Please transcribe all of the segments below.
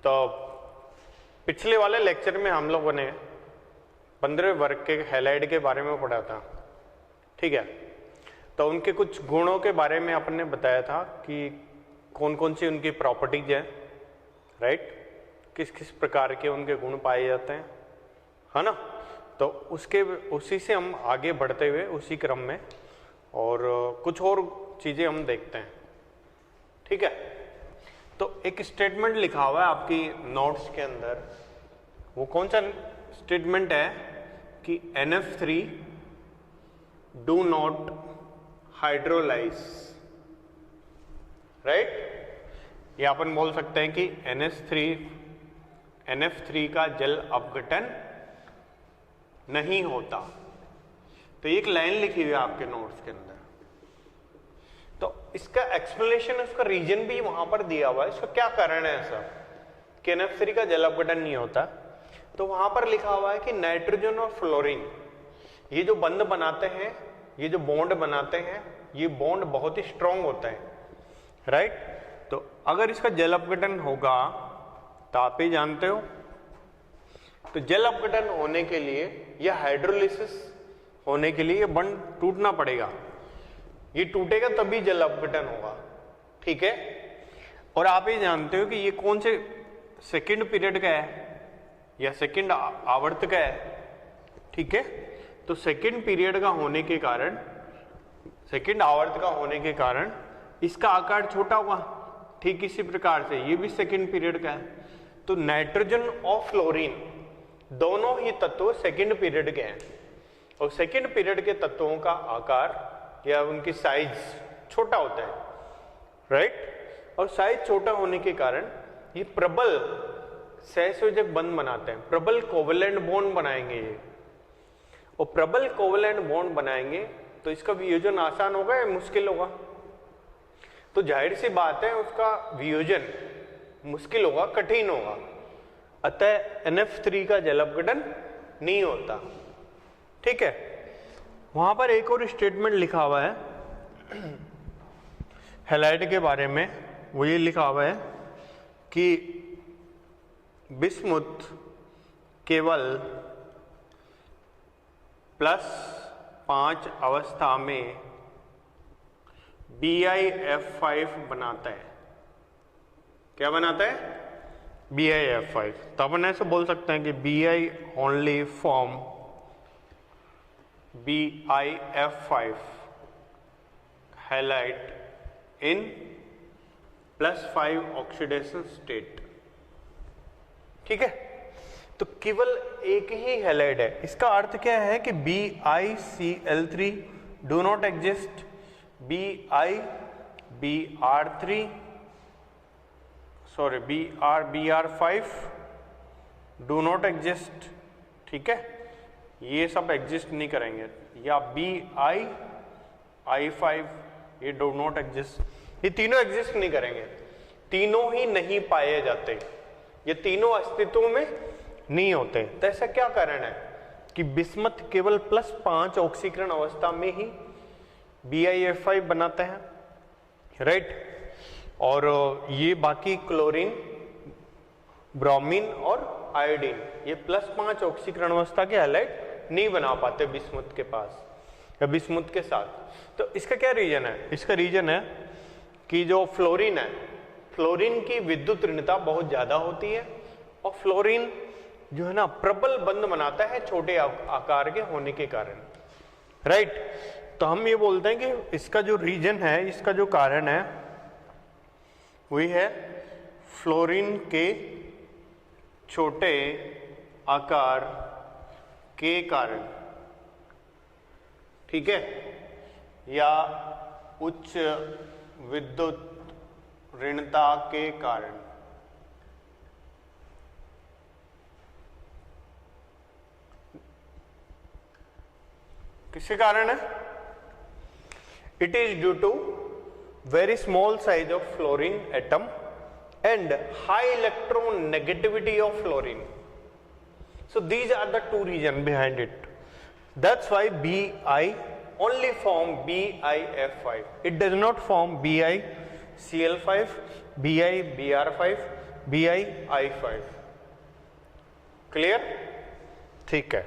तो पिछले वाले लेक्चर में हम लोगों ने 15वें वर्ग के हैलाइड के बारे में पढ़ा था, ठीक है। तो उनके कुछ गुणों के बारे में अपन ने बताया था कि कौन कौन सी उनकी प्रॉपर्टीज है, राइट, किस किस प्रकार के उनके गुण पाए जाते हैं, है ना। तो उसी से हम आगे बढ़ते हुए उसी क्रम में और कुछ और चीजें हम देखते हैं, ठीक है। तो एक स्टेटमेंट लिखा हुआ है आपकी नोट्स के अंदर, वो कौन सा स्टेटमेंट है कि NF3 do not hydrolyse, right. या अपन बोल सकते हैं कि NF3 का जल अपघटन नहीं होता। तो एक लाइन लिखी हुई है आपके नोट्स के अंदर, तो इसका एक्सप्लेनेशन, उसका रीजन भी वहां पर दिया हुआ है, इसका क्या कारण है ऐसा कि NF3 का जल अपघटन नहीं होता। तो वहां पर लिखा हुआ है कि नाइट्रोजन और फ्लोरीन ये जो बंध बनाते हैं, ये जो बॉन्ड बनाते हैं, ये बॉन्ड बहुत ही स्ट्रांग होता है, राइट। तो अगर इसका जल अपघटन होगा तो आप ही जानते हो, तो जल अपघटन होने के लिए या हाइड्रोलिसिस होने के लिए ये बंध टूटना पड़ेगा, ये टूटेगा तभी जल अपघटन होगा, ठीक है। और आप ये जानते हो कि ये कौन से सेकंड पीरियड का है या सेकंड आवर्त का है, ठीक है। तो सेकंड पीरियड का होने के कारण, सेकंड आवर्त का होने के कारण इसका आकार छोटा होगा, ठीक इसी प्रकार से ये भी सेकंड पीरियड का है। तो नाइट्रोजन और फ्लोरीन दोनों ही तत्व सेकंड पीरियड के हैं, और सेकंड पीरियड के तत्वों का आकार या उनकी साइज छोटा होता है, राइट। और साइज छोटा होने के कारण ये प्रबल सहसंयोजक बंध बनाते हैं, प्रबल कोवेलेंट बॉन्ड बनाएंगे ये, और प्रबल कोवेलेंट बॉन्ड बनाएंगे तो इसका वियोजन आसान होगा या मुश्किल होगा। तो जाहिर सी बात है उसका वियोजन मुश्किल होगा, कठिन होगा, अतः NF3 का जल अपघटन नहीं होता, ठीक है। वहां पर एक और स्टेटमेंट लिखा हुआ है हैलाइड के बारे में, वो ये लिखा हुआ है कि बिस्मुथ केवल +5 अवस्था में BiF5 बनाता है। क्या बनाता है? BiF5। तो अपन ऐसे बोल सकते हैं कि Bi only form BiF5 halide in +5 oxidation state, ठीक है। तो केवल एक ही हैलाइड है, इसका अर्थ क्या है कि BiCl3 do not exist, Br5 do not exist, ठीक है, ये सब एग्जिस्ट नहीं करेंगे, या BiI5 ये डू नॉट एग्जिस्ट, ये तीनों एग्जिस्ट नहीं करेंगे, तीनों ही नहीं पाए जाते, ये तीनों अस्तित्व में नहीं होते। तो ऐसा क्या कारण है कि बिस्मथ केवल +5 ऑक्सीकरण अवस्था में ही BiF5 बनाते हैं, राइट। और ये बाकी क्लोरीन, ब्रोमीन और आयोडीन ये +5 ऑक्सीकरण अवस्था के हैलाइड नहीं बना पाते बिस्मुथ के पास या बिस्मुथ के साथ। तो इसका क्या रीजन है? इसका रीजन है कि जो फ्लोरीन है, फ्लोरीन की विद्युत ऋणता बहुत ज्यादा होती है, और फ्लोरीन जो है ना प्रबल बंध बनाता है छोटे आकार के होने के कारण, राइट। तो हम ये बोलते हैं कि इसका जो रीजन है, इसका जो कारण है वही है फ्लोरीन के छोटे आकार के कारण, ठीक है, या उच्च विद्युत ऋणता के कारण। किसके कारण है? It is due to very small size of fluorine atom and high electron negativity of fluorine. So these are the two reasons behind it. That's why Bi only form BiF5. It does not form BiCl5, BiBr5, BiI5। Clear? ठीक है।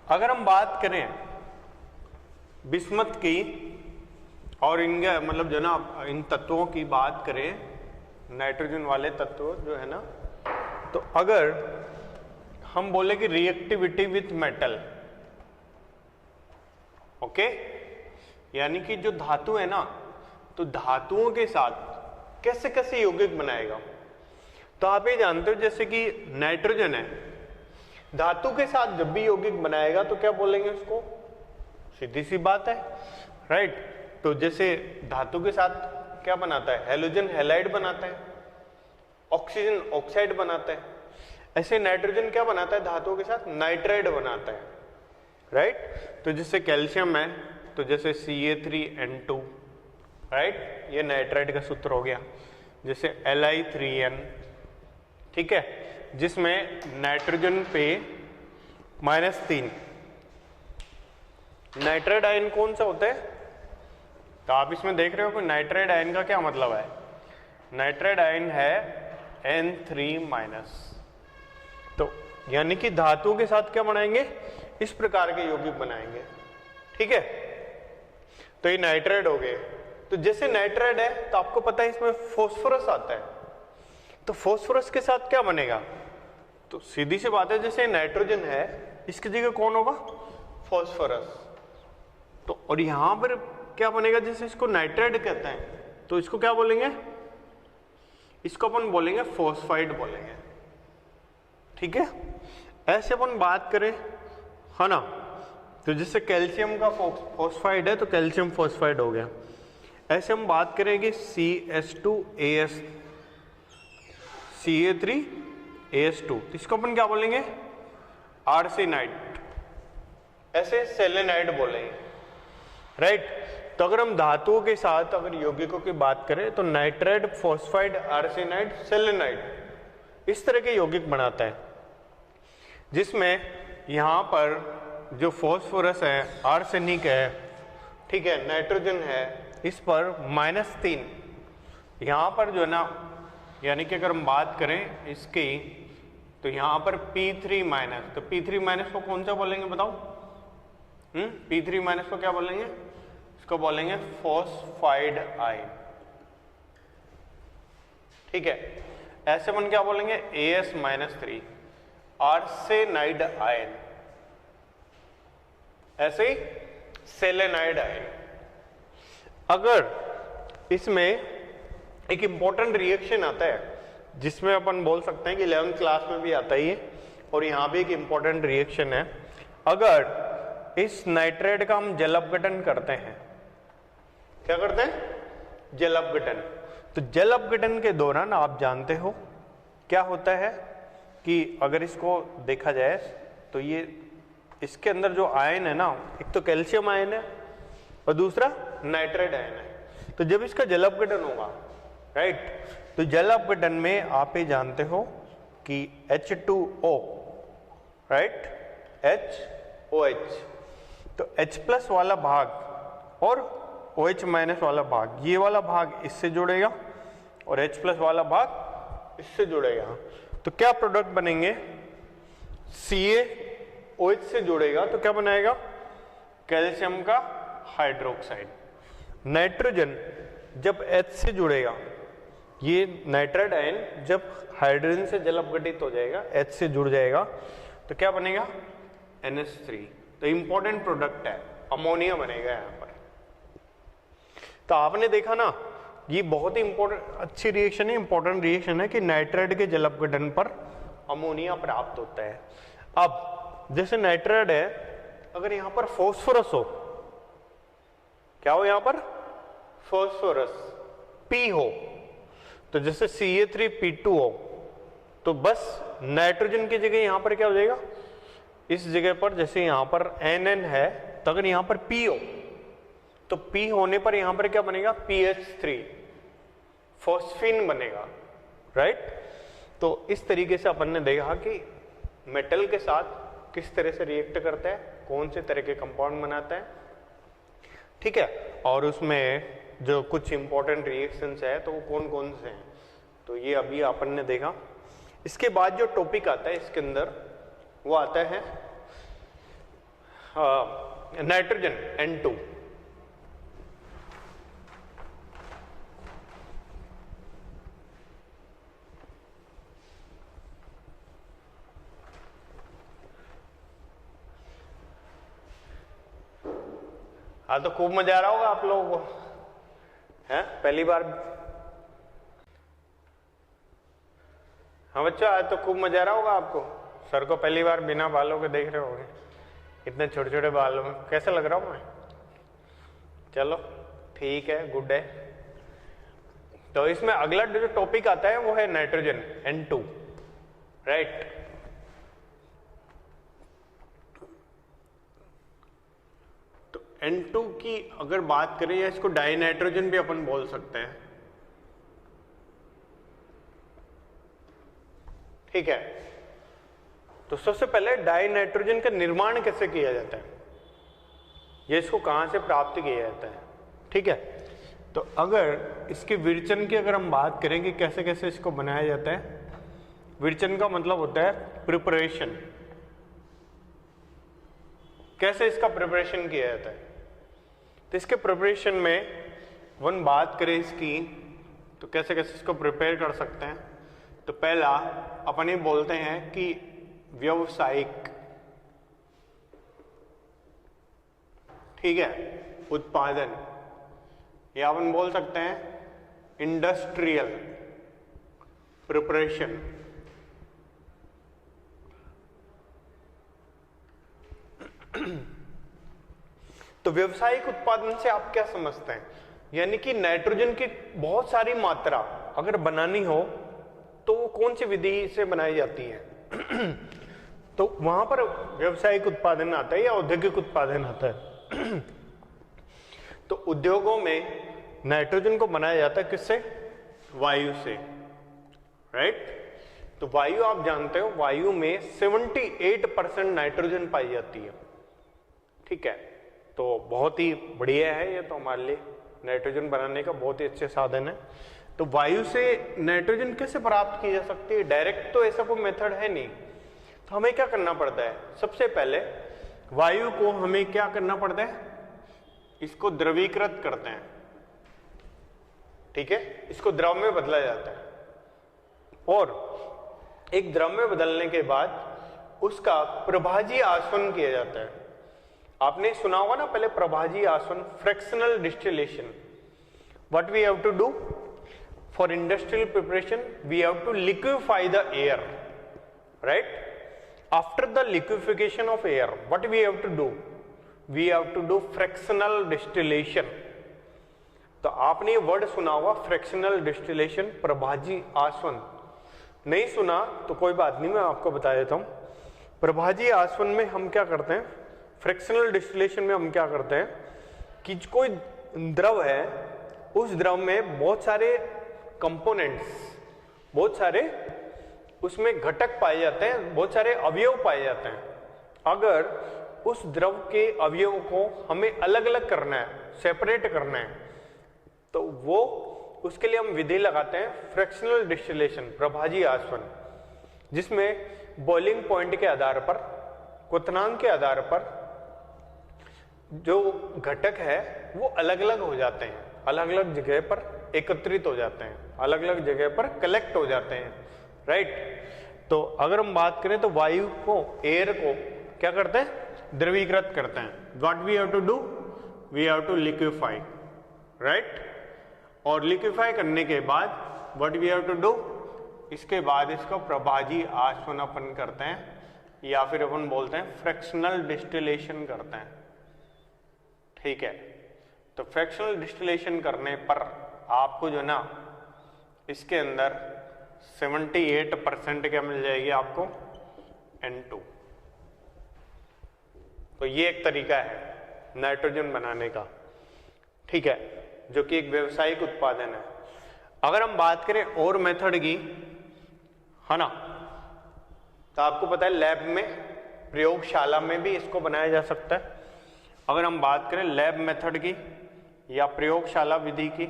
अगर हम बात करें bismuth की और इनका मतलब जो ना इन तत्वों की बात करें, नाइट्रोजन वाले तत्व जो है ना, तो अगर हम बोले कि रिएक्टिविटी विथ मेटल, ओके, यानी कि जो धातु है ना, तो धातुओं के साथ कैसे कैसे यौगिक बनाएगा। तो आप ये जानते हो जैसे कि नाइट्रोजन है, धातु के साथ जब भी यौगिक बनाएगा तो क्या बोलेंगे उसको, सीधी सी बात है, राइट। तो जैसे धातु के साथ क्या बनाता है, हैलोजन हैलाइड बनाता है, ऑक्सीजन ऑक्साइड बनाता है। ऐसे नाइट्रोजन क्या बनाता है धातुओं के साथ, नाइट्राइड बनाता है, राइट। तो जैसे कैल्शियम है तो जैसे Ca3N2, राइट, ये नाइट्राइड का सूत्र हो गया। जैसे Li3N, ठीक है, जिसमें नाइट्रोजन पे -3। नाइट्राइड आयन कौन सा होता है, तो आप इसमें देख रहे हो कि नाइट्राइड आयन का क्या मतलब है। नाइट्राइड आयन है N3-। तो यानी कि धातुओं के साथ क्या बनाएंगे, इस प्रकार के यौगिक बनाएंगे, ठीक है। तो ये नाइट्राइड हो गए। तो जैसे नाइट्राइड है तो आपको पता है इसमें फॉस्फोरस आता है, तो फॉस्फोरस के साथ क्या बनेगा, तो सीधी सी बात है जैसे नाइट्रोजन है इसकी जगह कौन होगा, फॉस्फोरस। तो और यहां पर क्या बनेगा, जैसे इसको नाइट्राइड कहते हैं तो इसको क्या बोलेंगे, इसको अपन बोलेंगे फॉस्फाइड बोलेंगे, ठीक है। ऐसे अपन बात करें, है ना, तो जैसे कैल्शियम का फॉस्फाइड है तो कैल्शियम फॉस्फाइड हो गया। ऐसे हम बात करेंगे CH2AS, Ca3AS2, इसको अपन क्या बोलेंगे, आर्सेनाइड, ऐसे सेलेनाइड बोलेंगे, राइट। तो अगर हम धातुओं के साथ अगर यौगिकों की बात करें तो नाइट्राइड, फॉस्फाइड, आर्सेनाइड, सेलेनाइड, इस तरह के यौगिक बनाता है, जिसमें यहां पर जो फॉस्फोरस है, आर्सेनिक है, ठीक है, नाइट्रोजन है, इस पर -3, यहां पर जो है ना, यानी कि अगर हम बात करें इसकी तो यहां पर P3-, तो P3- को कौन सा बोलेंगे बताओ, P3- को क्या बोलेंगे, इसको बोलेंगे फॉस्फाइड आयन, ठीक है। ऐसे अपन क्या बोलेंगे, As-3, आर्सेनाइड आयन, ऐसे ही सेलेनाइड आयन। अगर इसमें एक इंपॉर्टेंट रिएक्शन आता है जिसमें अपन बोल सकते हैं कि 11th क्लास में भी आता ही है, और यहां भी एक इंपॉर्टेंट रिएक्शन है। अगर इस नाइट्राइड का हम जल अपघटन करते हैं, क्या करते हैं, जल अपघटन, तो जल अपघटन के दौरान आप जानते हो क्या होता है कि अगर इसको देखा जाए तो ये इसके अंदर जो आयन है ना, एक तो कैल्शियम आयन है और दूसरा नाइट्राइड आयन है। तो जब इसका जल अपघटन होगा, राइट, तो जल अपघटन में आप ये जानते हो कि H2O, राइट, HOH, तो H+ वाला भाग और OH- वाला भाग, ये वाला भाग इससे जुड़ेगा और H+ वाला भाग इससे जुड़ेगा। तो क्या प्रोडक्ट बनेंगे, CaOH से जुड़ेगा तो क्या बनाएगा, कैल्शियम का हाइड्रोक्साइड। नाइट्रोजन जब H से जुड़ेगा, ये नाइट्राइड आयन जब हाइड्रोजन से जल अपघटित हो जाएगा, H से जुड़ जाएगा, तो क्या बनेगा, NH3। तो इंपॉर्टेंट प्रोडक्ट है, अमोनिया बनेगा यहां पर। तो आपने देखा ना, ये बहुत ही इंपॉर्टेंट अच्छी रिएक्शन है, इंपॉर्टेंट रिएक्शन है कि नाइट्राइड के जल अपघटन पर अमोनिया प्राप्त होता है। अब जैसे नाइट्राइड है, अगर यहां पर फॉस्फोरस हो, क्या हो यहां पर, फॉस्फोरस P हो, तो जैसे Ca3P2 हो, तो बस नाइट्रोजन की जगह यहां पर क्या हो जाएगा, इस जगह पर जैसे यहां पर NN है, तो अगर यहां पर P हो तो P होने पर यहां पर क्या बनेगा, PH3, फॉस्फीन बनेगा, राइट। तो इस तरीके से अपन ने देखा कि मेटल के साथ किस तरह से रिएक्ट करता है, कौन से तरह के कंपाउंड बनाता है। ठीक है। और उसमें जो कुछ इंपॉर्टेंट रिएक्शंस है तो वो कौन कौन से हैं, तो ये अभी अपन ने देखा। इसके बाद जो टॉपिक आता है इसके अंदर वो आता है नाइट्रोजन N2। हाँ, तो खूब मजा आ रहा होगा आप लोगों को, है पहली बार। हाँ बच्चों, आज तो खूब मजा आ रहा होगा आपको। सर को पहली बार बिना बालों के देख रहे होंगे, इतने छोटे छोटे बालों में कैसा लग रहा हूं मैं। चलो ठीक है, गुड है। तो इसमें अगला जो टॉपिक आता है वो है नाइट्रोजन N2, राइट। तो N2 की अगर बात करें, या इसको डाई नाइट्रोजन भी अपन बोल सकते हैं, ठीक है। तो सबसे पहले डाई नाइट्रोजन का निर्माण कैसे किया जाता है, ये इसको कहां से प्राप्त किया जाता है, ठीक है। तो अगर इसके विरचन की अगर हम बात करें कि कैसे कैसे इसको बनाया जाता है, विरचन का मतलब होता है प्रिपरेशन, कैसे इसका प्रिपरेशन किया जाता है। तो इसके प्रिपरेशन में वन बात करें इसकी, तो कैसे कैसे इसको प्रिपेयर कर सकते हैं। तो पहला अपन ये बोलते हैं कि व्यावसायिक, ठीक है, उत्पादन, या अपन बोल सकते हैं इंडस्ट्रियल प्रिपरेशन। तो व्यावसायिक उत्पादन से आप क्या समझते हैं, यानी कि नाइट्रोजन की बहुत सारी मात्रा अगर बनानी हो तो वो कौन सी विधि से बनाई जाती है तो वहां पर व्यावसायिक उत्पादन आता है या औद्योगिक उत्पादन आता है तो उद्योगों में नाइट्रोजन को बनाया जाता है किससे, वायु से, राइट। तो वायु आप जानते हो, वायु में 78% नाइट्रोजन पाई जाती है, ठीक है। तो बहुत ही बढ़िया है ये, तो हमारे लिए नाइट्रोजन बनाने का बहुत ही अच्छे साधन है। तो वायु से नाइट्रोजन कैसे प्राप्त की जा सकती है, डायरेक्ट तो ऐसा कोई मेथड है नहीं। तो हमें क्या करना पड़ता है, सबसे पहले वायु को हमें क्या करना पड़ता है, इसको द्रवीकृत करते हैं, ठीक है, इसको द्रव में बदला जाता है। और एक द्रव में बदलने के बाद उसका प्रभाजी आसवन किया जाता है। आपने सुना होगा ना पहले प्रभाजी आसवन, fractional distillation. What we have to do for industrial preparation, we have to liquefy the air, right. After the liquefaction of air, what we have to do, we have to do fractional distillation. तो आपने ये word सुना होगा fractional distillation, प्रभाजी आसवन। नहीं सुना तो कोई बात नहीं, मैं आपको बता देता हूं। प्रभाजी आसवन में हम क्या करते हैं, फ्रैक्शनल डिस्टिलेशन में हम क्या करते हैं कि कोई द्रव है, उस द्रव में बहुत सारे कंपोनेंट्स, बहुत सारे उसमें घटक पाए जाते हैं, बहुत सारे अवयव पाए जाते हैं। अगर उस द्रव के अवयव को हमें अलग अलग करना है, सेपरेट करना है, तो वो उसके लिए हम विधि लगाते हैं फ्रैक्शनल डिस्टिलेशन, प्रभाजी आसवन, जिसमें बॉइलिंग पॉइंट के आधार पर, क्वथनांक के आधार पर जो घटक है वो अलग अलग हो जाते हैं, अलग अलग जगह पर एकत्रित हो जाते हैं, अलग अलग जगह पर कलेक्ट हो जाते हैं, राइट। तो अगर हम बात करें तो वायु को, एयर को क्या करते हैं, द्रवीकृत करते हैं। What we have to do, we have to liquefy, right. और लिक्विफाई करने के बाद what we have to do, इसके बाद इसको प्रभाजी आसवन अपन करते हैं, या फिर अपन बोलते हैं फ्रैक्शनल डिस्टिलेशन करते हैं, ठीक है। तो फ्रैक्शनल डिस्टिलेशन करने पर आपको जो ना इसके अंदर 78% क्या मिल जाएगी आपको, N2। तो ये एक तरीका है नाइट्रोजन बनाने का, ठीक है, जो कि एक व्यावसायिक उत्पादन है। अगर हम बात करें और मेथड की, है ना, तो आपको पता है लैब में, प्रयोगशाला में भी इसको बनाया जा सकता है। अगर हम बात करें लैब मेथड की या प्रयोगशाला विधि की,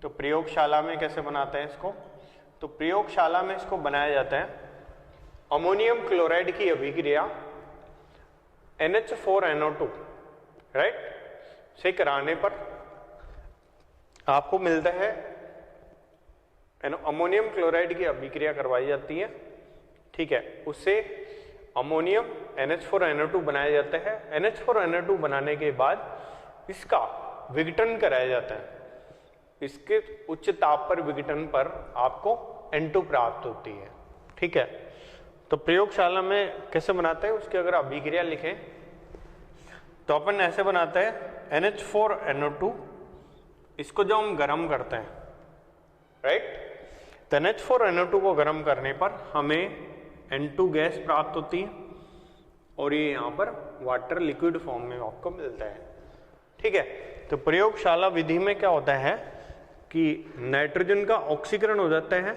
तो प्रयोगशाला में कैसे बनाते हैं इसको? तो प्रयोगशाला में इसको बनाया जाता है अमोनियम क्लोराइड की अभिक्रिया NH4NO2 राइट से कराने पर आपको मिलता है अमोनियम क्लोराइड की अभिक्रिया करवाई जाती है, ठीक है। उससे अमोनियम NH4NO2 बनाया जाता है। NH4NO2 बनाने के बाद इसका विघटन कराया जाता है। इसके उच्च ताप पर विघटन पर आपको N2 प्राप्त होती है, ठीक है। तो प्रयोगशाला में कैसे बनाते हैं उसकी अगर अभिक्रिया लिखें तो अपन ऐसे बनाते हैं NH4NO2, इसको जब हम गर्म करते हैं राइट, तो NH4NO2 को गर्म करने पर हमें N2 गैस प्राप्त होती है और ये यहाँ पर वाटर लिक्विड फॉर्म में आपको मिलता है, ठीक है। तो प्रयोगशाला विधि में क्या होता है कि नाइट्रोजन का ऑक्सीकरण हो जाता है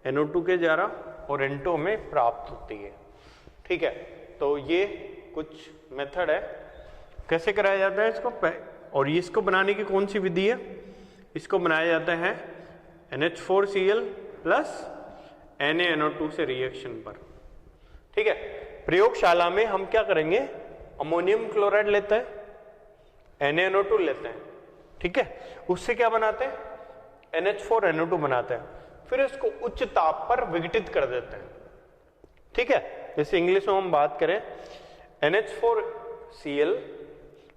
NO2 के द्वारा और N2 में प्राप्त होती है, ठीक है। तो ये कुछ मेथड है कैसे कराया जाता है इसको, और ये इसको बनाने की कौन सी विधि है? इसको बनाया जाता है NH4Cl प्लस NaNO2 से रिएक्शन पर, ठीक है। प्रयोगशाला में हम क्या करेंगे, अमोनियम क्लोराइड लेते हैं, NaNO2 लेते हैं, ठीक है। उससे क्या बनाते हैं NH4NO2 बनाते हैं, फिर इसको उच्च ताप पर विघटित कर देते हैं, ठीक है। जैसे इंग्लिश में हम बात करें NH4Cl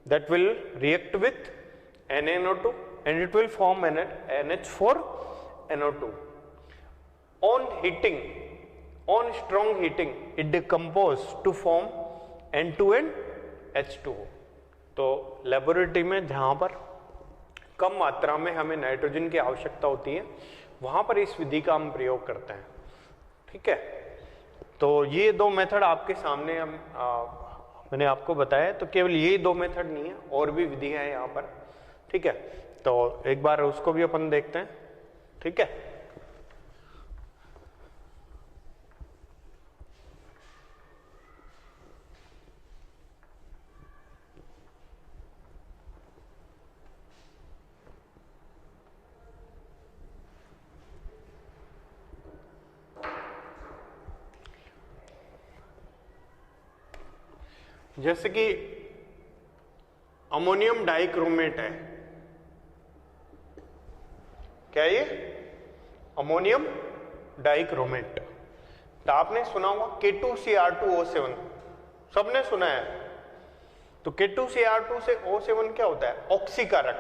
that will react with NaNO2 and it will form NH4NO2. On heating, on strong heating, it decomposes to form N2 and H2O. तो लेबोरेटरी में जहां पर कम मात्रा में हमें नाइट्रोजन की आवश्यकता होती है वहां पर इस विधि का हम प्रयोग करते हैं, ठीक है। तो ये दो मेथड आपके सामने हम मैंने आपको बताया, तो केवल ये दो मेथड नहीं है, और भी विधि है यहाँ पर, ठीक है। तो एक बार उसको भी अपन देखते हैं, ठीक है। जैसे कि अमोनियम डाइक्रोमेट है, क्या ये अमोनियम डाइक्रोमेट, तो आपने सुना होगा K2Cr2O7, सबने सुना है। तो K2Cr2 से O7 क्या होता है, ऑक्सीकारक।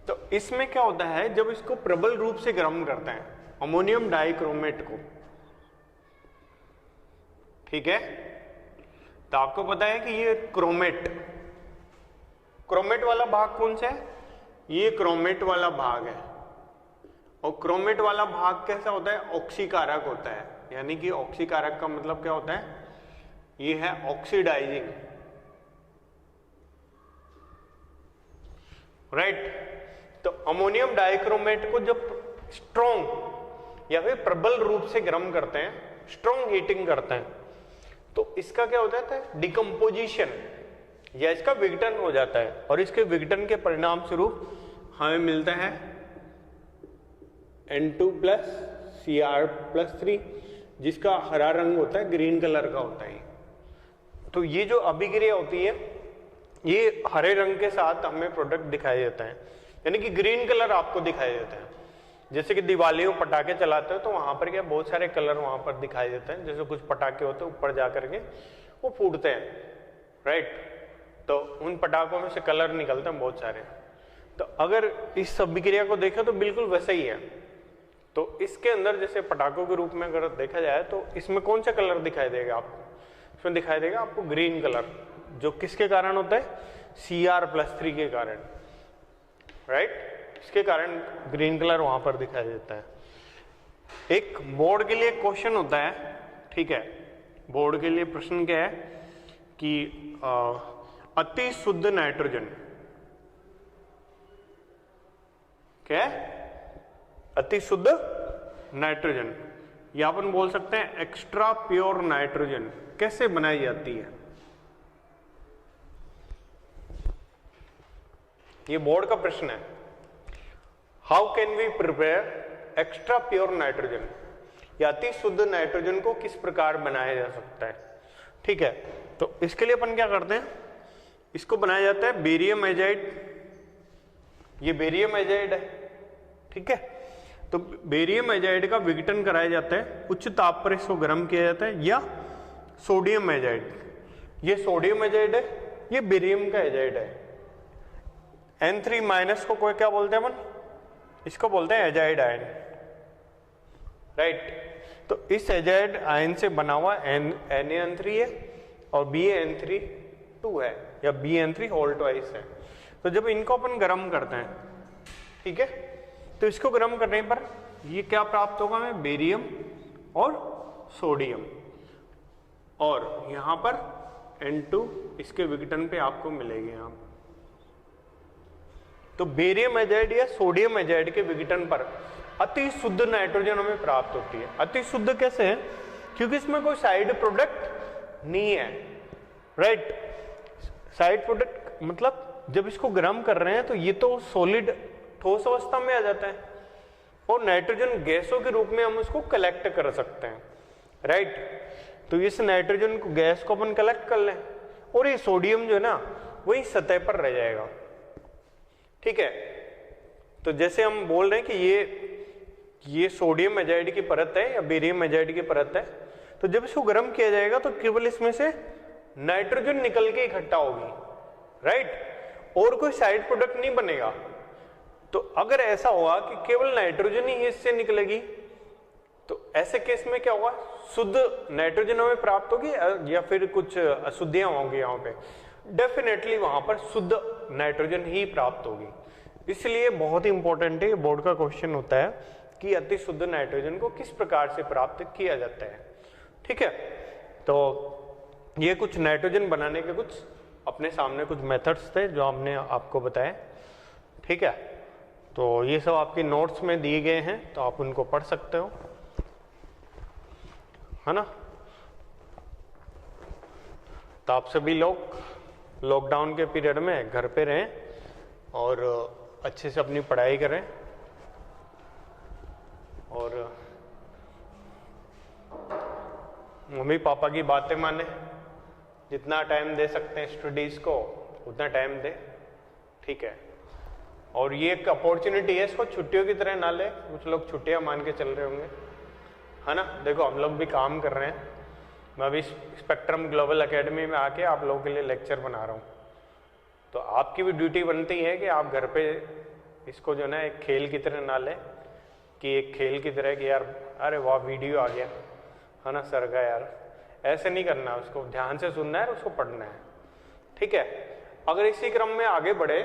तो इसमें क्या होता है, जब इसको प्रबल रूप से गर्म करते हैं अमोनियम डाइक्रोमेट को, ठीक है, तो आपको पता है कि ये क्रोमेट वाला भाग कौन सा है, ये क्रोमेट वाला भाग है। और क्रोमेट वाला भाग कैसा होता है, ऑक्सीकारक होता है। यानी कि ऑक्सीकारक का मतलब क्या होता है, ये है ऑक्सीडाइजिंग, राइट। तो अमोनियम डाइक्रोमेट को जब स्ट्रॉन्ग या फिर प्रबल रूप से गर्म करते हैं, स्ट्रॉन्ग हीटिंग करते हैं, तो इसका क्या हो जाता है, डिकम्पोजिशन या इसका विघटन हो जाता है, और इसके विघटन के परिणाम स्वरूप हमें मिलता है N2 प्लस Cr+3, जिसका हरा रंग होता है, ग्रीन कलर का होता है। तो ये जो अभिक्रिया होती है, ये हरे रंग के साथ हमें प्रोडक्ट दिखाई देता है, यानी कि ग्रीन कलर आपको दिखाई देता है। जैसे कि दिवाली में पटाखे चलाते हो तो वहां पर क्या बहुत सारे कलर वहां पर दिखाई देते हैं। जैसे कुछ पटाखे होते हैं ऊपर जाकर के वो फूटते हैं, राइट, तो उन पटाखों में से कलर निकलते हैं बहुत सारे। तो अगर इस अभिक्रिया को देखें तो बिल्कुल वैसा ही है। तो इसके अंदर जैसे पटाखों के रूप में अगर देखा जाए तो इसमें कौन सा कलर दिखाई देगा आपको, इसमें दिखाई देगा आपको ग्रीन कलर, जो किसके कारण होता है, Cr+3 के कारण, राइट, इसके कारण ग्रीन कलर वहां पर दिखाई देता है। एक बोर्ड के लिए क्वेश्चन होता है, ठीक है, बोर्ड के लिए प्रश्न क्या है कि अति शुद्ध नाइट्रोजन, क्या है, अति शुद्ध नाइट्रोजन, या अपन बोल सकते हैं एक्स्ट्रा प्योर नाइट्रोजन कैसे बनाई जाती है। ये बोर्ड का प्रश्न है। How can we prepare extra pure nitrogen, या अति शुद्ध नाइट्रोजन को किस प्रकार बनाया जा सकता है। ठीक है, तो इसके लिए अपन क्या करते हैं, इसको बनाया जाता है बेरियम एजाइड, ये बेरियम एजाइड है। ठीक है, तो बेरियम एजाइड का विघटन कराया जाता है, उच्च ताप पर इसको गर्म किया जाता है, या सोडियम एजाइड, ये सोडियम एजाइड है, ये बेरियम का एजाइड है। N3 माइनस को कोई क्या बोलते हैं अपन, इसको बोलते हैं एजाइड आयन, राइट। तो इस एजाइड आयन से बना हुआ NaN3 है और BaN3 है, या BN3 होल ट्वाइस है। तो जब इनको अपन गर्म करते हैं, ठीक है, तो इसको गर्म करने पर ये क्या प्राप्त होगा हमें, बेरियम और सोडियम, और यहां पर N2 इसके विघटन पे आपको मिलेगी यहाँ। तो बेरियम एजाइड या सोडियम एजाइड के विघटन पर अति शुद्ध नाइट्रोजन हमें प्राप्त होती है। अति शुद्ध कैसे है, क्योंकि इसमें कोई साइड प्रोडक्ट नहीं है, राइट। साइड प्रोडक्ट मतलब जब इसको गर्म कर रहे हैं तो ये तो सॉलिड ठोस अवस्था में आ जाता है, और नाइट्रोजन गैसों के रूप में हम उसको कलेक्ट कर सकते हैं, राइट। तो इस नाइट्रोजन को, गैस को अपन कलेक्ट कर लें, और ये सोडियम जो है ना वही सतह पर रह जाएगा। ठीक है, तो जैसे हम बोल रहे हैं कि ये सोडियम एजाइड की परत है या बेरियम एजाइड की परत है, तो जब इसको गर्म किया जाएगा तो केवल इसमें से नाइट्रोजन निकल के इकट्ठा होगी, राइट, और कोई साइड प्रोडक्ट नहीं बनेगा। तो अगर ऐसा हुआ कि केवल नाइट्रोजन ही इससे निकलेगी, तो ऐसे केस में क्या होगा, शुद्ध नाइट्रोजन हमें प्राप्त होगी या फिर कुछ अशुद्धियां होंगी यहाँ पे, डेफिनेटली वहां पर शुद्ध नाइट्रोजन ही प्राप्त होगी। इसलिए बहुत ही इंपॉर्टेंट है, बोर्ड का क्वेश्चन होता है कि अति शुद्ध नाइट्रोजन को किस प्रकार से प्राप्त किया जाता है। ठीक है, तो ये कुछ नाइट्रोजन बनाने के कुछ अपने सामने कुछ मेथड्स थे जो हमने आपको बताए। ठीक है, तो ये सब आपके नोट्स में दिए गए हैं, तो आप उनको पढ़ सकते हो, है ना। तो आप सभी लोग लॉकडाउन के पीरियड में घर पे रहें और अच्छे से अपनी पढ़ाई करें, और मम्मी पापा की बातें माने, जितना टाइम दे सकते हैं स्टडीज को उतना टाइम दे। ठीक है, और ये एक अपॉर्चुनिटी है, इसको छुट्टियों की तरह ना ले। कुछ लोग छुट्टियां मान के चल रहे होंगे, है ना। देखो हम लोग भी काम कर रहे हैं, मैं अभी स्पेक्ट्रम ग्लोबल एकेडमी में आके आप लोगों के लिए लेक्चर बना रहा हूँ, तो आपकी भी ड्यूटी बनती है कि आप घर पे इसको जो ना एक खेल की तरह ना लें, कि एक खेल की तरह कि यार अरे वाह वीडियो आ गया, है ना सर का, यार ऐसे नहीं करना, उसको ध्यान से सुनना है और उसको पढ़ना है। ठीक है, अगर इसी क्रम में आगे बढ़े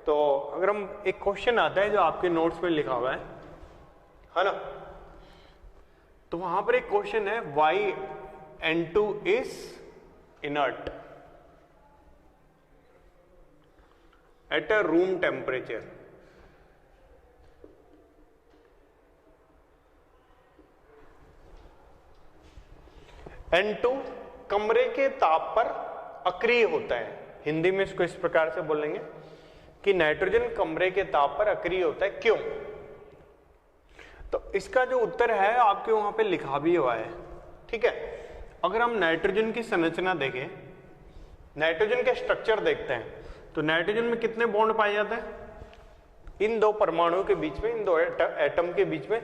तो अगर हम, एक क्वेश्चन आता है जो आपके नोट्स में लिखा हुआ है ना, तो वहां पर एक क्वेश्चन है, Y N2 is inert at a room temperature। N2 कमरे के ताप पर अक्रिय होता है। हिंदी में इसको इस प्रकार से बोलेंगे कि नाइट्रोजन कमरे के ताप पर अक्रिय होता है, क्यों। तो इसका जो उत्तर है आपके वहां पे लिखा भी हुआ है। ठीक है, अगर हम नाइट्रोजन की संरचना देखें, नाइट्रोजन के स्ट्रक्चर देखते हैं, तो नाइट्रोजन में कितने बॉन्ड पाए जाते हैं, इन दो परमाणुओं के बीच में, इन दो एटम के बीच में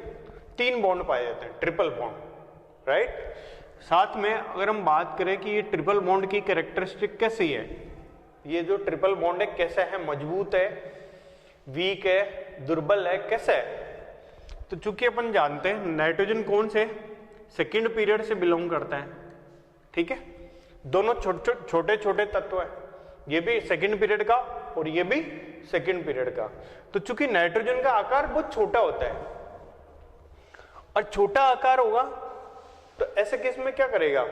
3 बॉन्ड पाए जाते हैं, ट्रिपल बॉन्ड, राइट। साथ में अगर हम बात करें कि ये ट्रिपल बॉन्ड की कैरेक्टरिस्टिक कैसी है, ये जो ट्रिपल बॉन्ड है कैसा है, मजबूत है, वीक है, दुर्बल है, कैसा है। तो चूंकि अपन जानते हैं नाइट्रोजन कौन से सेकंड पीरियड से बिलोंग करता है, ठीक है, दोनों छोटे छोटे तत्व है, ये भी सेकंड पीरियड का और ये भी सेकंड पीरियड का। तो चूंकि नाइट्रोजन का आकार बहुत छोटा होता है और छोटा आकार होगा, तो ऐसे केस में क्या करेगा,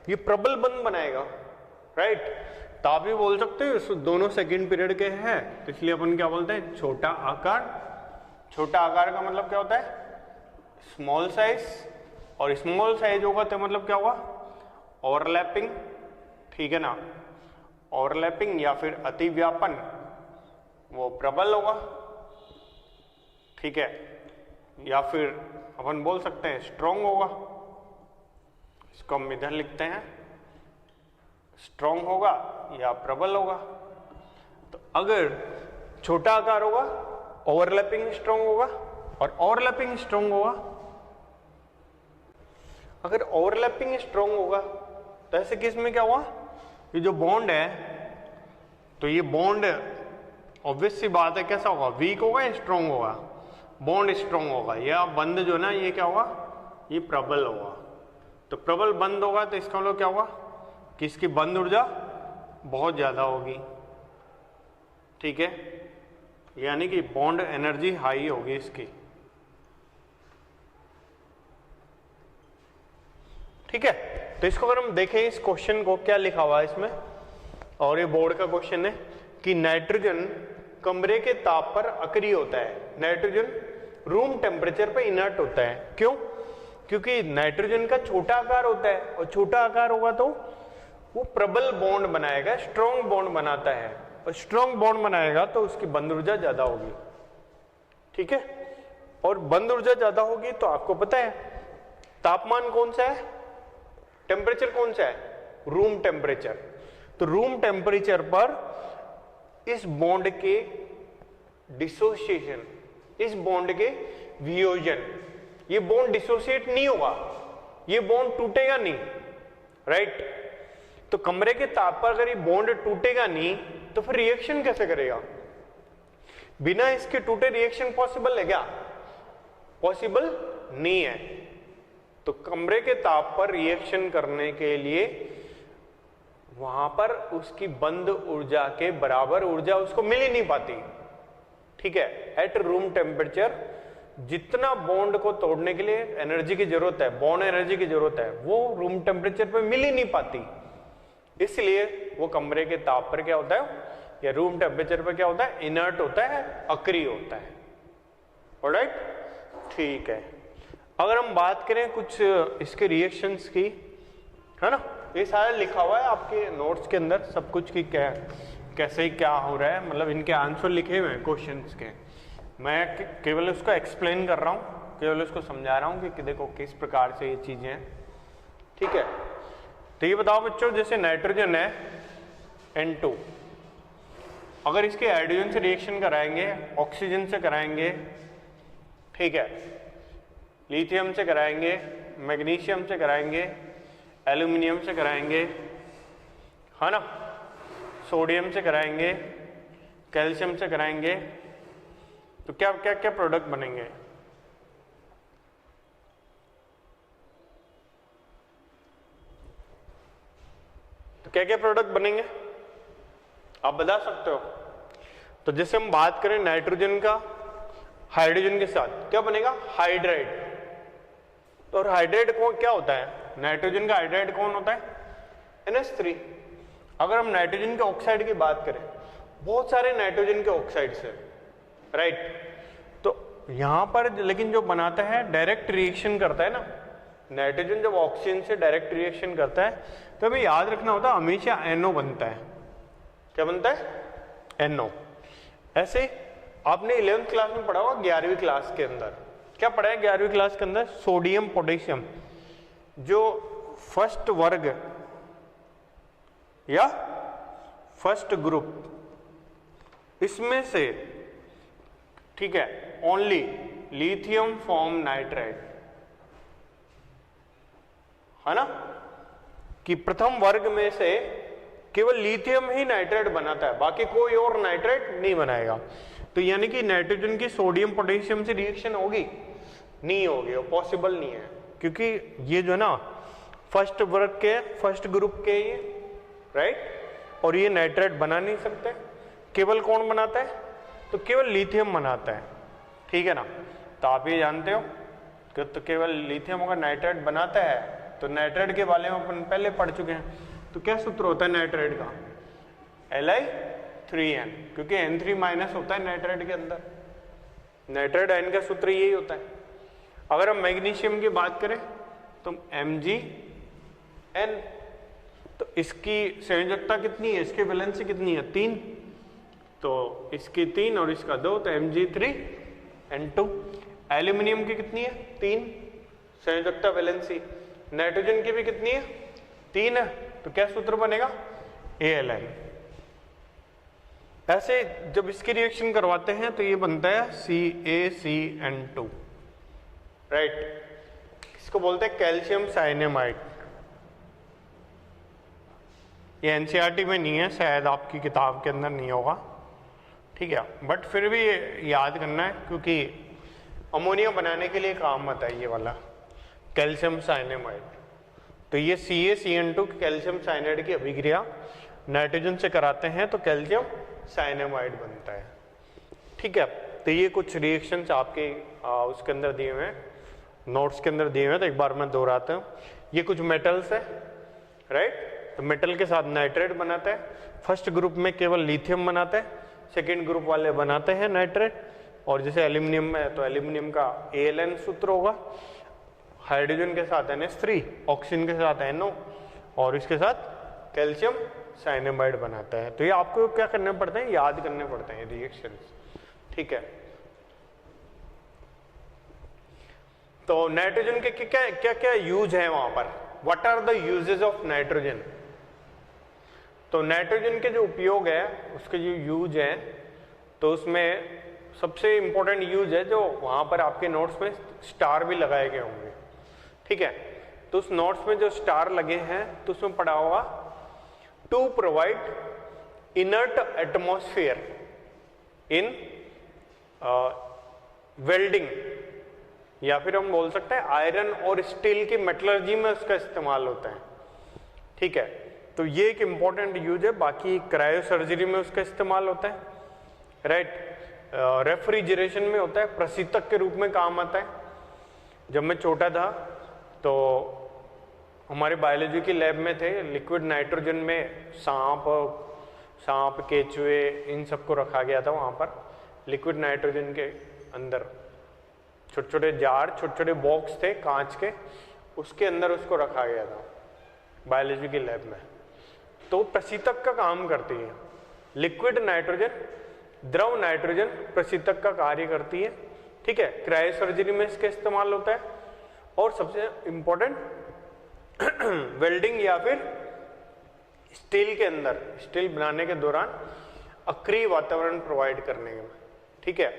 ये प्रबल बंध बनाएगा, राइट। तो आप भी बोल सकते हो दोनों सेकंड पीरियड के हैं, तो इसलिए अपन क्या बोलते हैं, छोटा आकार। छोटा आकार का मतलब क्या होता है, स्मॉल साइज, और स्मॉल साइज होगा तो मतलब क्या होगा, ओवरलैपिंग, ठीक है ना, ओवरलैपिंग या फिर अतिव्यापन, वो प्रबल होगा, ठीक है, या फिर अपन बोल सकते हैं स्ट्रॉन्ग होगा। इसको हम इधर लिखते हैं, स्ट्रॉन्ग होगा या प्रबल होगा। तो अगर छोटा आकार होगा ओवरलैपिंग स्ट्रॉन्ग होगा, और ओवरलैपिंग स्ट्रॉन्ग होगा, अगर ओवरलैपिंग स्ट्रॉन्ग होगा तो ऐसे केस में क्या हुआ, ये जो बॉन्ड है, तो ये बॉन्ड ऑब्वियस सी बात है कैसा होगा, वीक होगा या स्ट्रॉन्ग होगा, बॉन्ड स्ट्रॉन्ग होगा, या बंद जो ना ये क्या होगा, ये प्रबल होगा। तो प्रबल बंद होगा तो इसका मतलब क्या होगा कि इसकी बंद ऊर्जा बहुत ज्यादा होगी, ठीक है, यानी कि बॉन्ड एनर्जी हाई होगी इसकी, ठीक है। तो इसको अगर हम देखें इस क्वेश्चन को, क्या लिखा हुआ है इसमें, और ये बोर्ड का क्वेश्चन है कि नाइट्रोजन कमरे के ताप पर अक्रिय होता है, नाइट्रोजन रूम टेम्परेचर पर इनर्ट होता है। क्यों? क्योंकि नाइट्रोजन का छोटा आकार होता है, और छोटा आकार होगा तो वो प्रबल बॉन्ड बनाएगा, स्ट्रॉन्ग बॉन्ड बनाता है, और स्ट्रॉन्ग बॉन्ड बनाएगा तो उसकी बंद ऊर्जा ज्यादा होगी, ठीक है। और बंद ऊर्जा ज्यादा होगी तो आपको पता है तापमान कौन सा है, टेम्परेचर कौन सा है, रूम टेम्परेचर। तो रूम टेम्परेचर पर इस बॉन्ड के डिसोसिएशन, इस बॉन्ड के वियोजन, ये बॉन्ड डिसोसिएट नहीं होगा, ये बॉन्ड टूटेगा नहीं, राइट। तो कमरे के ताप पर अगर ये बॉन्ड टूटेगा नहीं तो फिर रिएक्शन कैसे करेगा, बिना इसके टूटे रिएक्शन पॉसिबल है क्या, पॉसिबल नहीं है। तो कमरे के ताप पर रिएक्शन करने के लिए वहां पर उसकी बंद ऊर्जा के बराबर ऊर्जा उसको मिल ही नहीं पाती, ठीक है। एट रूम टेम्परेचर जितना बॉन्ड को तोड़ने के लिए एनर्जी की जरूरत है, बॉन्ड एनर्जी की जरूरत है, वो रूम टेम्परेचर पे मिल ही नहीं पाती, इसलिए वो कमरे के ताप पर क्या होता है, या रूम टेम्परेचर पर क्या होता है, इनर्ट होता है, अक्रिय होता है। ऑलराइट, ठीक है। अगर हम बात करें कुछ इसके रिएक्शंस की, है ना, ये सारा लिखा हुआ है आपके नोट्स के अंदर सब कुछ की क्या कैसे क्या हो रहा है, मतलब इनके आंसर लिखे हुए हैं क्वेश्चंस के, मैं केवल उसको एक्सप्लेन कर रहा हूँ, केवल उसको समझा रहा हूँ कि देखो किस प्रकार से ये चीजें हैं, ठीक है। तो ये बताओ बच्चों, जैसे नाइट्रोजन है N2, अगर इसके हाइड्रोजन से रिएक्शन कराएंगे, ऑक्सीजन से कराएंगे, ठीक है, लिथियम से कराएंगे, मैग्नीशियम से कराएंगे, एल्यूमिनियम से कराएंगे, है ना, सोडियम से कराएंगे, कैल्शियम से कराएंगे, तो क्या क्या क्या प्रोडक्ट बनेंगे, तो क्या क्या प्रोडक्ट बनेंगे आप बता सकते हो। तो जैसे हम बात करें नाइट्रोजन का हाइड्रोजन के साथ क्या बनेगा, हाइड्राइड। तो और हाइड्राइड कौन क्या होता है, नाइट्रोजन का हाइड्राइड कौन होता है, NH3। अगर हम नाइट्रोजन के ऑक्साइड की बात करें, बहुत सारे नाइट्रोजन के ऑक्साइड्स है, राइट। तो यहां पर लेकिन जो बनाता है डायरेक्ट रिएक्शन करता है ना, नाइट्रोजन जब ऑक्सीजन से डायरेक्ट रिएक्शन करता है तो हमें याद रखना होता है हमेशा NO बनता है। क्या बनता है, NO। ऐसे आपने 11th क्लास में पढ़ा होगा, 11वीं क्लास के अंदर क्या पढ़ा है, 11वीं क्लास के अंदर सोडियम पोटेशियम, जो फर्स्ट वर्ग या फर्स्ट ग्रुप, इसमें से, ठीक है, ओनली लिथियम फॉर्म नाइट्राइड, है ना, कि प्रथम वर्ग में से केवल लिथियम ही नाइट्राइड बनाता है, बाकी कोई और नाइट्राइड नहीं बनाएगा। तो यानी कि नाइट्रोजन की सोडियम पोटेशियम से रिएक्शन होगी, नहीं होगी, वो पॉसिबल नहीं है, क्योंकि ये जो ना फर्स्ट वर्ग के, फर्स्ट ग्रुप के ये, राइट, और ये नाइट्राइड बना नहीं सकते। केवल कौन बनाता है, तो केवल लिथियम बनाता है, ठीक है ना। तो आप ये जानते हो कि तो केवल लिथियम अगर नाइट्राइड बनाता है, तो नाइट्राइड के बारे में अपन पहले पढ़ चुके हैं। तो क्या सूत्र होता है नाइट्राइड का, Li3n, क्योंकि N3 माइनस होता है नाइट्राइड के अंदर, नाइट्राइड आयन का सूत्र यही होता है। अगर हम मैग्नीशियम की बात करें तो Mgn, तो इसकी संयोजकता कितनी है, इसकी वैलेंसी कितनी है, 3, तो इसकी 3 और इसका 2, तो Mg3N2। एल्यूमिनियम की कितनी है? 3 संयोजकता वैलेंसी। नाइट्रोजन की भी कितनी है? 3 है। तो क्या सूत्र बनेगा? ALN। ऐसे जब इसकी रिएक्शन करवाते हैं तो ये बनता है CaCN2, राइट। इसको बोलते हैं कैल्शियम साइनेमाइड। ये एनसीईआरटी में नहीं है, शायद आपकी किताब के अंदर नहीं होगा, ठीक है, बट फिर भी याद करना है क्योंकि अमोनिया बनाने के लिए काम आता है ये वाला कैल्शियम साइनेमाइड। तो ये CaCN2 कैल्शियम साइनाइड की अभिक्रिया नाइट्रोजन से कराते हैं तो कैल्शियम साइनेमाइड बनता है, ठीक है। तो ये कुछ रिएक्शंस आपके उसके अंदर दिए हुए हैं, नोट्स के अंदर दिए हुए हैं, तो एक बार मैं दोहराता हूँ। ये कुछ मेटल्स है, राइट। तो मेटल के साथ नाइट्रेट बनाता है। फर्स्ट ग्रुप में केवल लिथियम बनाता है, सेकेंड ग्रुप वाले बनाते हैं नाइट्रेट। और जैसे एल्यूमिनियम में है तो एल्यूमिनियम का ALN सूत्र होगा, हाइड्रोजन के साथ NH3, ऑक्सीजन के साथ NO और इसके साथ कैल्शियम साइनेमाइड बनाता है। तो ये आपको क्या करने पड़ते हैं? याद करने पड़ते हैं रिएक्शंस, ठीक है। तो नाइट्रोजन के क्या क्या यूज है वहां पर? What are the uses of nitrogen? तो नाइट्रोजन के जो उपयोग है, उसके जो यूज है, तो उसमें सबसे इंपॉर्टेंट यूज है जो वहां पर आपके नोट्स में स्टार भी लगाए गए होंगे, ठीक है। तो उस नोट्स में जो स्टार लगे हैं तो उसमें पढ़ा होगा to provide inert atmosphere in welding, या फिर हम बोल सकते हैं आयरन और स्टील की मेटलर्जी में उसका इस्तेमाल होता है, ठीक है। तो ये एक इंपॉर्टेंट यूज है। बाकी क्रायो सर्जरी में उसका इस्तेमाल होता है, राइट। रेफ्रिजरेशन में होता है, प्रशीतक के रूप में काम आता है। जब मैं छोटा था तो हमारे बायोलॉजी की लैब में थे, लिक्विड नाइट्रोजन में सांप केचुए इन सबको रखा गया था वहाँ पर लिक्विड नाइट्रोजन के अंदर। छोटे छोटे जार, छोटे छोटे बॉक्स थे कांच के, उसके अंदर उसको रखा गया था बायोलॉजी की लैब में। तो प्रशीतक का काम करती है। लिक्विड नाइट्रोजन, द्रव नाइट्रोजन प्रशीतक का कार्य करती है, ठीक है। क्रायो सर्जरी में इसका इस्तेमाल होता है। और सबसे इंपॉर्टेंट वेल्डिंग या फिर स्टील के अंदर, स्टील बनाने के दौरान अक्रिय वातावरण प्रोवाइड करने में, ठीक है,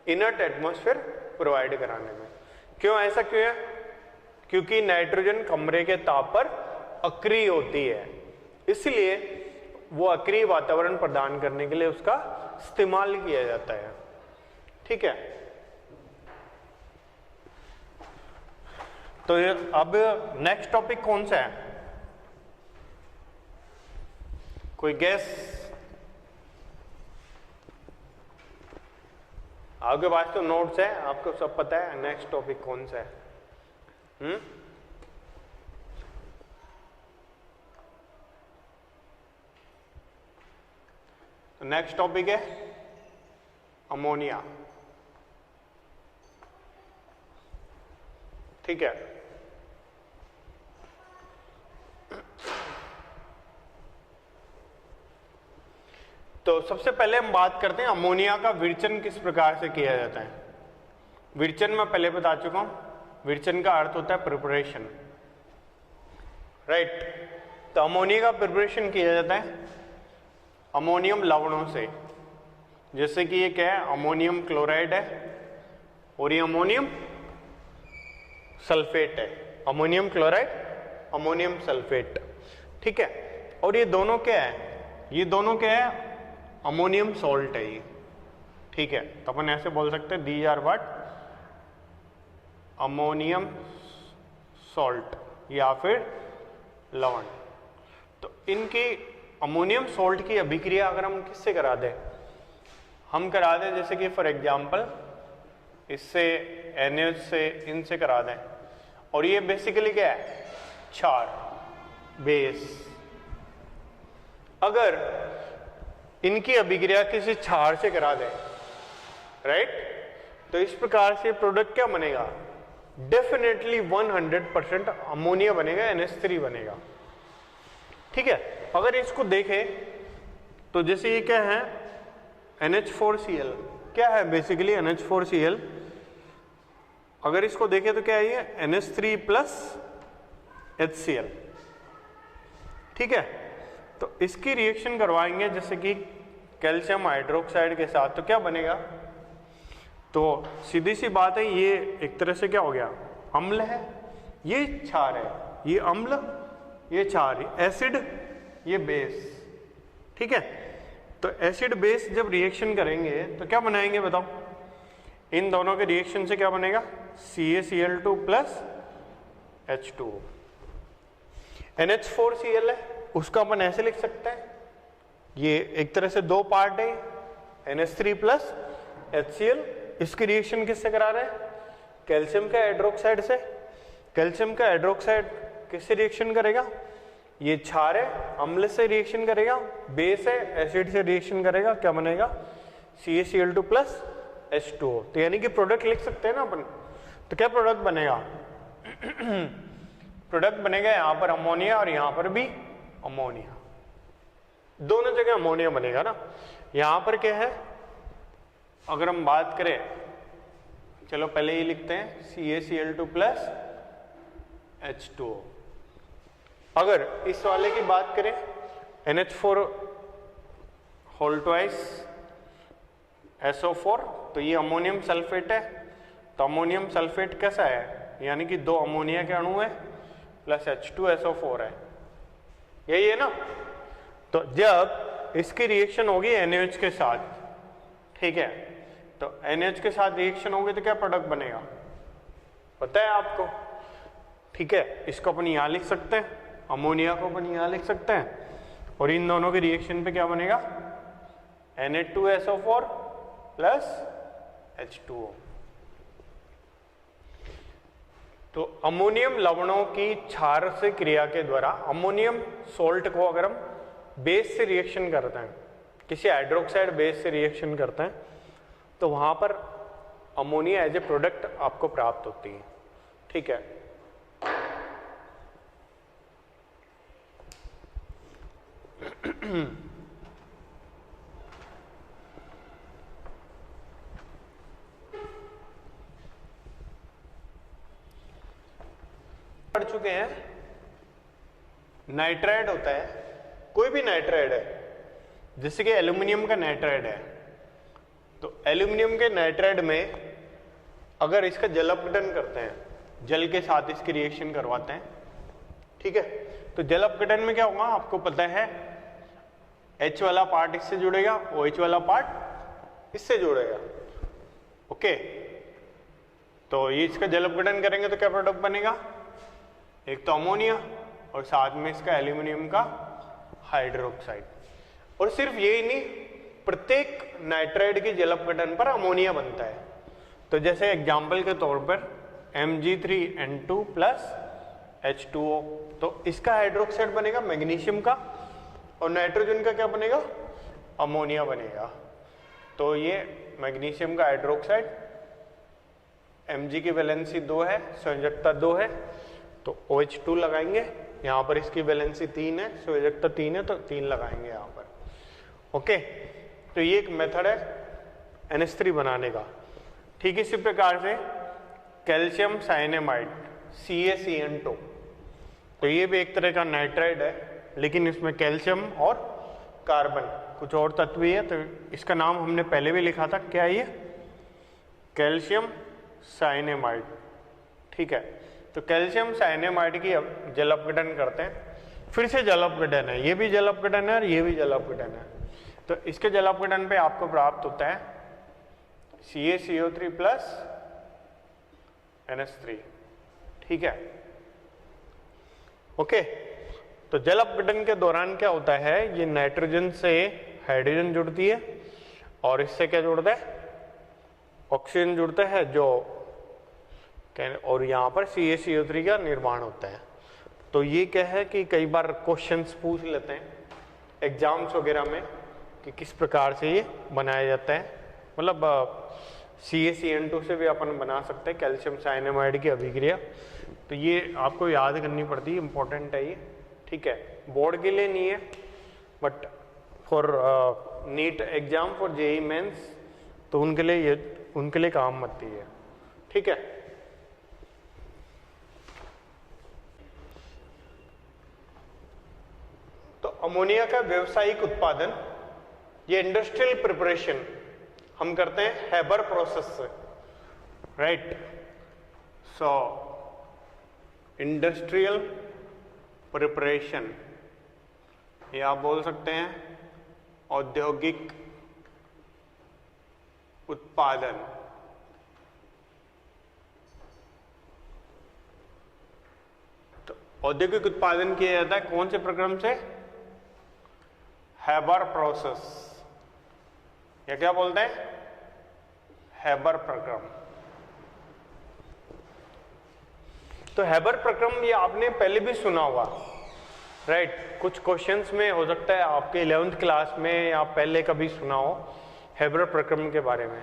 इनर्ट एटमॉस्फेयर प्रोवाइड कराने में। क्यों ऐसा क्यों है? क्योंकि नाइट्रोजन कमरे के ताप पर अक्रिय होती है, इसलिए वो अक्रिय वातावरण प्रदान करने के लिए उसका इस्तेमाल किया जाता है, ठीक है। तो अब नेक्स्ट टॉपिक कौन सा है? कोई गैस? आपके पास तो नोट्स है, आपको सब पता है नेक्स्ट टॉपिक कौन सा है। तो नेक्स्ट टॉपिक है अमोनिया, ठीक है। तो सबसे पहले हम बात करते हैं अमोनिया का विरचन किस प्रकार से किया जाता है। विरचन मैं पहले बता चुका हूं। विरचन का अर्थ होता है प्रिपरेशन, राइट। तो अमोनिया का प्रिपरेशन किया जाता है अमोनियम लवणों से। जैसे कि ये क्या है? अमोनियम क्लोराइड है और ये अमोनियम सल्फेट है। अमोनियम क्लोराइड, अमोनियम सल्फेट, ठीक है। और ये दोनों क्या है? ये दोनों क्या है? अमोनियम सॉल्ट है ये, ठीक है। तो अपन ऐसे बोल सकते हैं these are what? Ammonium salt या फिर लवण। तो इनकी अमोनियम सॉल्ट की अभिक्रिया अगर हम किससे करा दें? हम करा दें जैसे कि फॉर एग्जांपल इससे NaOH से, इनसे करा दें। और ये बेसिकली क्या है? क्षार, बेस। अगर इनकी अभिक्रिया किसी क्षार से करा दें, राइट, तो इस प्रकार से प्रोडक्ट क्या बनेगा? डेफिनेटली 100% अमोनिया बनेगा, NH3 बनेगा, ठीक है। अगर इसको देखें तो जैसे ये क्या है? NH4Cl क्या है बेसिकली NH4Cl, अगर इसको देखें तो क्या है ये NH3 प्लस HCl, ठीक है। तो इसकी रिएक्शन करवाएंगे जैसे कि कैल्शियम हाइड्रोक्साइड के साथ, तो क्या बनेगा, तो सीधी सी बात है ये एक तरह से क्या हो गया, अम्ल है, ये क्षार है, ये अम्ल, ये क्षार, एसिड, ये बेस, ठीक है। तो एसिड बेस जब रिएक्शन करेंगे तो क्या बनाएंगे बताओ, इन दोनों के रिएक्शन से क्या बनेगा, CaCl2 प्लस H2O। NH4Cl है, उसका अपन ऐसे लिख सकते हैं, ये एक तरह से दो पार्ट है, NH3 प्लस HCl, इसकी रिएक्शन किससे करा रहे हैं, कैल्शियम का हाइड्रोक्साइड से। कैल्शियम का हाइड्रोक्साइड किससे रिएक्शन करेगा, ये क्षार है, अम्ल से रिएक्शन करेगा, बेस है, एसिड से रिएक्शन करेगा, क्या बनेगा, CaCl2 प्लस H2O। तो यानी कि प्रोडक्ट लिख सकते हैं ना अपन, तो क्या प्रोडक्ट बनेगा प्रोडक्ट बनेगा यहां पर अमोनिया और यहां पर भी अमोनिया, दोनों जगह अमोनिया बनेगा ना। यहां पर क्या है, अगर हम बात करें, चलो पहले ये लिखते हैं CaCl2 प्लस H2O। अगर इस वाले की बात करें NH4 होल ट्वाइस SO4, तो ये अमोनियम सल्फेट है, तो अमोनियम सल्फेट कैसा है, यानी कि दो अमोनिया के अणु है प्लस H2SO4 है, यही है ना। तो जब इसकी रिएक्शन होगी NaOH के साथ, ठीक है, तो NaOH के साथ रिएक्शन होगी तो क्या प्रोडक्ट बनेगा पता है आपको, ठीक है। इसको अपन यहां लिख सकते हैं, अमोनिया को अपन यहां लिख सकते हैं, और इन दोनों के रिएक्शन पे क्या बनेगा, Na2SO4 प्लस H2O। तो अमोनियम लवणों की क्षार से क्रिया के द्वारा अमोनियम सोल्ट को अगर हम बेस से रिएक्शन करते हैं, किसी हाइड्रोक्साइड बेस से रिएक्शन करते हैं, तो वहां पर अमोनिया एज ए प्रोडक्ट आपको प्राप्त होती है, ठीक है। पढ़ चुके हैं, नाइट्राइड होता है, कोई भी नाइट्राइड है, जैसे कि एल्यूमिनियम का नाइट्राइड है, तो एल्यूमिनियम के नाइट्राइड में अगर इसका जल अपघटन करते हैं, जल के साथ इसकी रिएक्शन करवाते हैं, ठीक है, तो जल अपघटन में क्या होगा आपको पता है, H वाला पार्ट इससे जुड़ेगा, OH वाला पार्ट इससे जुड़ेगा, ओके। तो ये इसका जल अपघटन करेंगे तो क्या प्रोडक्ट बनेगा, एक तो अमोनिया और साथ में इसका एल्यूमिनियम का हाइड्रोक्साइड। और सिर्फ यही नहीं, प्रत्येक नाइट्राइड के जल अपघटन पर अमोनिया बनता है। तो जैसे एग्जाम्पल के तौर पर Mg3N2 प्लस H2O, तो इसका हाइड्रोक्साइड बनेगा मैग्नीशियम का, और नाइट्रोजन का क्या बनेगा, अमोनिया बनेगा। तो ये मैग्नीशियम का हाइड्रोक्साइड, Mg की वैलेंसी 2 है, संयोजकता 2 है, तो OH2 लगाएंगे, यहाँ पर इसकी वैलेंसी 3 है, संयोजकता 3 है, तो 3 लगाएंगे यहाँ पर, ओके। तो ये एक मेथड है NH3 बनाने का, ठीक। इसी प्रकार से कैल्शियम साइनेमाइड CaCN2, तो ये भी एक तरह का नाइट्राइड है, लेकिन इसमें कैल्शियम और कार्बन कुछ और तत्व ही है, तो इसका नाम हमने पहले भी लिखा था, क्या है ये, कैल्शियम साइनेमाइड, ठीक है। तो कैल्शियम साइनेमाइड की जल अपघटन करते हैं, फिर से जल अपघटन है, ये भी जल अपघटन है और ये भी जल अपघटन है। तो इसके जल अपघटन पे आपको प्राप्त होता है CaCO3 प्लस NH3, ठीक है, ओके। तो जल अपघटन के दौरान क्या होता है, ये नाइट्रोजन से हाइड्रोजन जुड़ती है और इससे क्या जुड़ता है, ऑक्सीजन जुड़ता है, जो और यहाँ पर CaCO3 का निर्माण होता है। तो ये क्या है कि कई बार क्वेश्चंस पूछ लेते हैं एग्जाम्स वगैरह में कि किस प्रकार से ये बनाया जाता है, मतलब CaCN2 से भी अपन बना सकते हैं कैल्शियम साइनेमाइड की अभिक्रिया। तो ये आपको याद करनी पड़ती है, इंपॉर्टेंट है ये, ठीक है। बोर्ड के लिए नहीं है, but for NEET exam, for JEE Mains, तो उनके लिए काम आती है। ठीक है, तो अमोनिया का व्यावसायिक उत्पादन, ये इंडस्ट्रियल प्रिपरेशन हम करते हैं हेबर प्रोसेस से, राइट। सो इंडस्ट्रियल प्रिपरेशन, ये आप बोल सकते हैं औद्योगिक उत्पादन। तो औद्योगिक उत्पादन किया जाता है कौन से प्रक्रम से? हेबर प्रोसेस, या क्या बोलते हैं? हेबर प्रक्रम। तो हेबर प्रक्रम ये आपने पहले भी सुना होगा, राइट। कुछ क्वेश्चंस में हो सकता है आपके 11th क्लास में या पहले कभी सुना हो हेबर प्रक्रम के बारे में।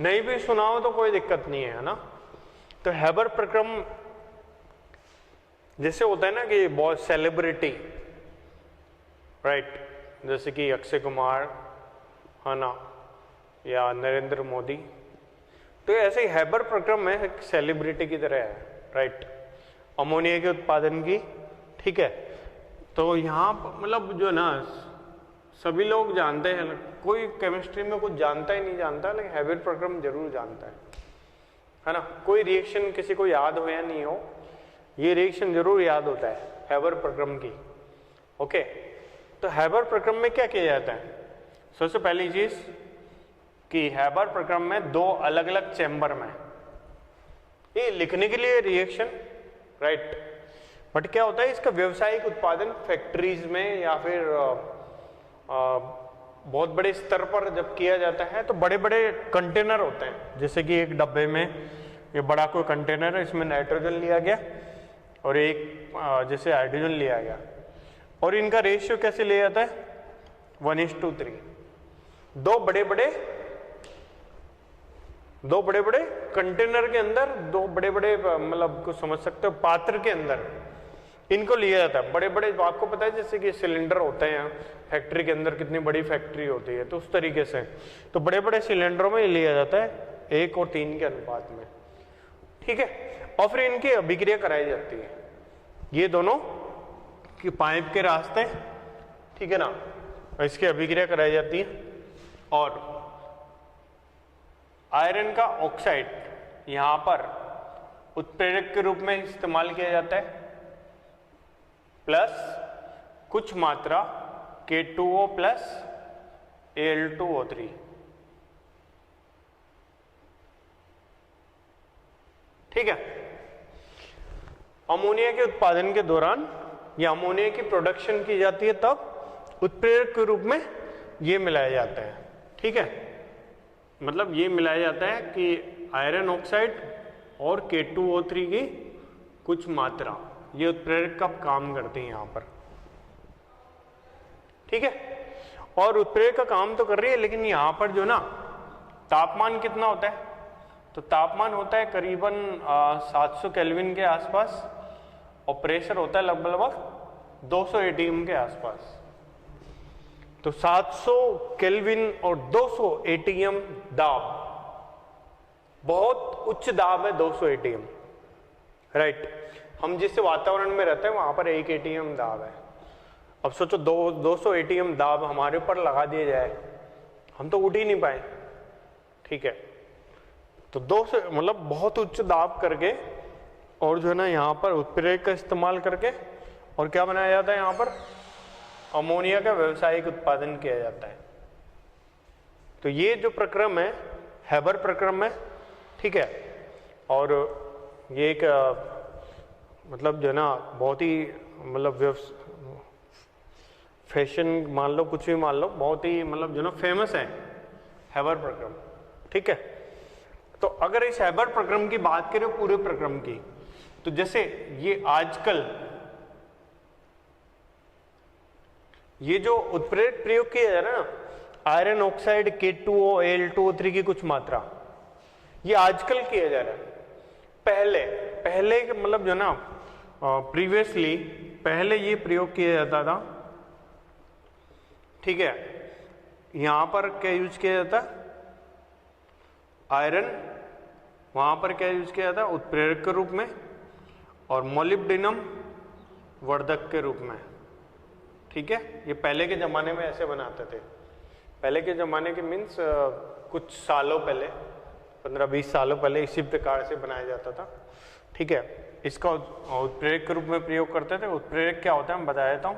नहीं भी सुना हो तो कोई दिक्कत नहीं है ना। तो हेबर प्रक्रम जैसे होता है ना कि बहुत सेलिब्रिटी, राइट, जैसे कि अक्षय कुमार है ना, या नरेंद्र मोदी, तो ऐसे ही हेबर प्रक्रम में एक सेलिब्रिटी की तरह है, राइट, अमोनिया के उत्पादन की। ठीक है, तो यहाँ मतलब जो ना सभी लोग जानते हैं, कोई केमिस्ट्री में कुछ जानता ही नहीं जानता, लेकिन हेबर प्रक्रम जरूर जानता है ना। कोई रिएक्शन किसी को याद हो या नहीं हो, ये रिएक्शन जरूर याद होता है हेबर प्रक्रम की। ओके, तो हेबर प्रक्रम में क्या किया जाता है? सबसे पहली चीज कि हेबर प्रक्रम में दो अलग अलग चैम्बर में, ये लिखने के लिए रिएक्शन, राइट, बट क्या होता है इसका व्यावसायिक उत्पादन फैक्ट्रीज में या फिर बहुत बड़े स्तर पर जब किया जाता है तो बड़े बड़े कंटेनर होते हैं, जैसे कि एक डब्बे में ये बड़ा कोई कंटेनर है, इसमें नाइट्रोजन लिया गया और एक जैसे हाइड्रोजन लिया गया, और इनका रेशियो कैसे लिया जाता है? 1:3। दो बड़े बड़े कंटेनर के अंदर, दो बड़े बड़े मतलब कुछ समझ सकते हो पात्र के अंदर इनको लिया जाता है। बड़े बड़े आपको पता है जैसे कि सिलेंडर होते हैं फैक्ट्री के अंदर, कितनी बड़ी फैक्ट्री होती है, तो उस तरीके से तो बड़े बड़े सिलेंडरों में लिया जाता है 1 और 3 के अनुपात में। ठीक है, और फिर इनकी अभिक्रिया कराई जाती है, ये दोनों की पाइप के रास्ते, ठीक है ना, इसकी अभिक्रिया कराई जाती है। और आयरन का ऑक्साइड यहां पर उत्प्रेरक के रूप में इस्तेमाल किया जाता है, प्लस कुछ मात्रा K2O प्लस Al2O3। ठीक है, अमोनिया के उत्पादन के दौरान या अमोनिया की प्रोडक्शन की जाती है तब उत्प्रेरक के रूप में ये मिलाया जाता है। ठीक है, मतलब ये मिलाया जाता है कि आयरन ऑक्साइड और K2O3 की कुछ मात्रा, ये उत्प्रेरक का काम करते हैं यहां पर। ठीक है, और उत्प्रेरक का काम तो कर रही है, लेकिन यहां पर जो ना तापमान कितना होता है? तो तापमान होता है करीबन 700 केल्विन के आसपास, और प्रेशर होता है लगभग 200 एटीएम के आसपास। तो 700 केल्विन और 200 एटीएम दाब, बहुत उच्च दाब है 200 एटीएम, राइट। हम जिस वातावरण में रहते हैं वहां पर 1 एटीएम दाब है। अब सोचो 200 एटीएम दाब हमारे ऊपर लगा दिया जाए, हम तो उठ ही नहीं पाए। ठीक है, तो 200 मतलब बहुत उच्च दाब करके, और जो है ना यहाँ पर उत्प्रेरक का इस्तेमाल करके, और क्या बनाया जाता है यहाँ पर? अमोनिया का व्यावसायिक उत्पादन किया जाता है। तो ये जो प्रक्रम है हेबर प्रक्रम है। ठीक है, और ये एक मतलब जो है ना बहुत ही मतलब फैशन मान लो, कुछ भी मान लो, बहुत ही मतलब जो ना फेमस है हेबर प्रक्रम। ठीक है, तो अगर इस हेबर प्रक्रम की बात करें पूरे प्रक्रम की, तो जैसे ये आजकल ये जो उत्प्रेरक प्रयोग किया जा रहा है ना, आयरन ऑक्साइड K2O Al2O3 की कुछ मात्रा, ये आजकल किया जा रहा है। पहले मतलब जो ना प्रीवियसली पहले ये प्रयोग किया जाता था ठीक है, यहां पर क्या यूज किया जाता है, आयरन, वहां पर क्या यूज किया जाता है, उत्प्रेरक के रूप में, और मोलिब्डेनम वर्धक के रूप में। ठीक है, ये पहले के जमाने में ऐसे बनाते थे, पहले के जमाने के मीन्स कुछ सालों पहले, 15-20 सालों पहले इसी प्रकार से बनाया जाता था। ठीक है, इसका उत्प्रेरक के रूप में प्रयोग करते थे। उत्प्रेरक क्या होता है मैं बता देता हूँ,